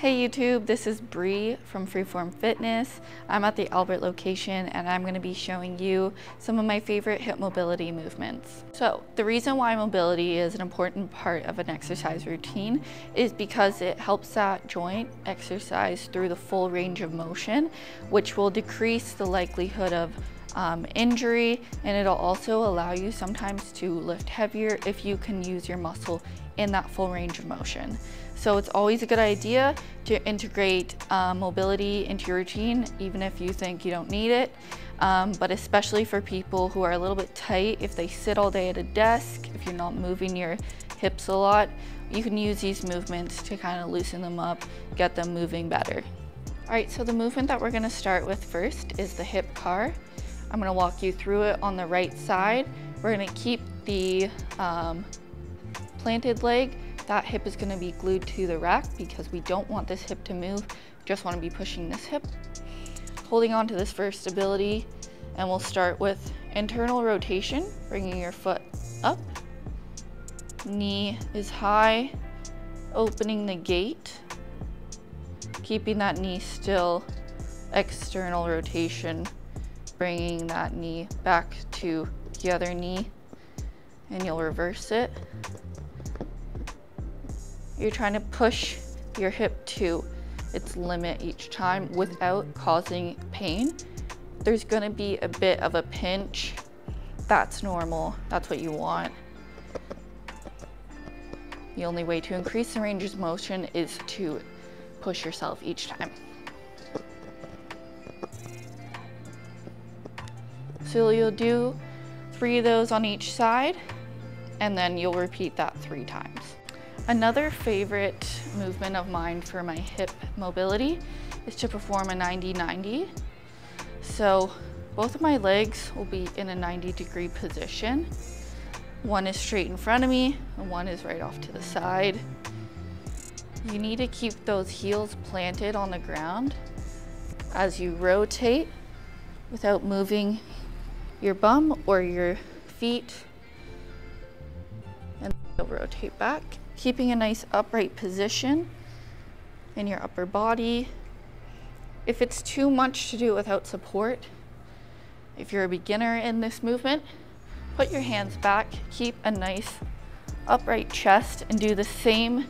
Hey YouTube, this is Bree from Freeform Fitness. I'm at the Albert location and I'm going to be showing you some of my favorite hip mobility movements. So the reason why mobility is an important part of an exercise routine is because it helps that joint exercise through the full range of motion, which will decrease the likelihood of injury, and it'll also allow you sometimes to lift heavier if you can use your muscle in that full range of motion. So it's always a good idea to integrate mobility into your routine, even if you think you don't need it. But especially for people who are a little bit tight, if they sit all day at a desk, if you're not moving your hips a lot, you can use these movements to kind of loosen them up, get them moving better. All right, so the movement that we're gonna start with first is the hip car. I'm gonna walk you through it on the right side. We're gonna keep the planted leg. That hip is gonna be glued to the rack because we don't want this hip to move. We just wanna be pushing this hip. Holding on to this for stability, and we'll start with internal rotation, bringing your foot up. Knee is high, opening the gate, keeping that knee still. External rotation, bringing that knee back to the other knee, and you'll reverse it. You're trying to push your hip to its limit each time without causing pain. There's gonna be a bit of a pinch. That's normal, that's what you want. The only way to increase the range of motion is to push yourself each time. So you'll do 3 of those on each side, and then you'll repeat that 3 times. Another favorite movement of mine for my hip mobility is to perform a 90-90. So both of my legs will be in a 90-degree position. One is straight in front of me, and one is right off to the side. You need to keep those heels planted on the ground as you rotate without moving your bum or your feet, and you'll rotate back, keeping a nice upright position in your upper body. If it's too much to do without support, if you're a beginner in this movement, put your hands back, keep a nice upright chest, and do the same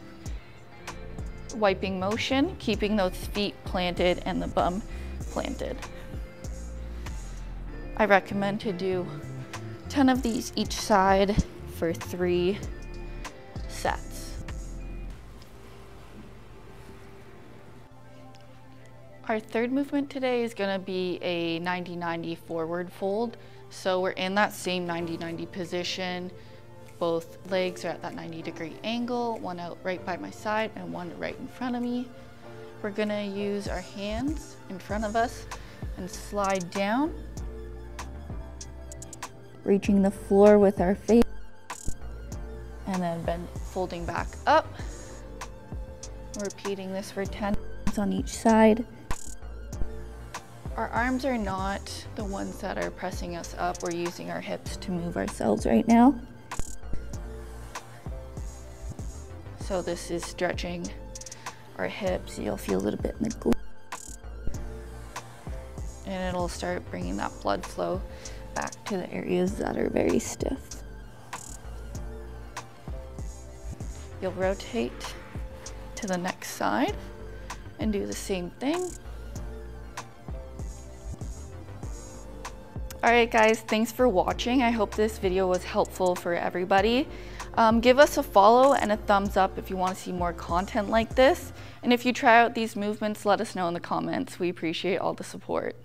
wiping motion, keeping those feet planted and the bum planted. I recommend to do 10 of these each side for 3 sets. Our third movement today is gonna be a 90-90 forward fold. So we're in that same 90-90 position. Both legs are at that 90-degree angle, one out right by my side and one right in front of me. We're gonna use our hands in front of us and slide down, reaching the floor with our face, and then folding back up. Repeating this for 10 times on each side. Our arms are not the ones that are pressing us up. We're using our hips to move ourselves right now. So this is stretching our hips. You'll feel a little bit in the glute, and it'll start bringing that blood flow back to the areas that are very stiff. You'll rotate to the next side and do the same thing. All right guys, thanks for watching. I hope this video was helpful for everybody. Give us a follow and a thumbs up if you want to see more content like this. And if you try out these movements, let us know in the comments. We appreciate all the support.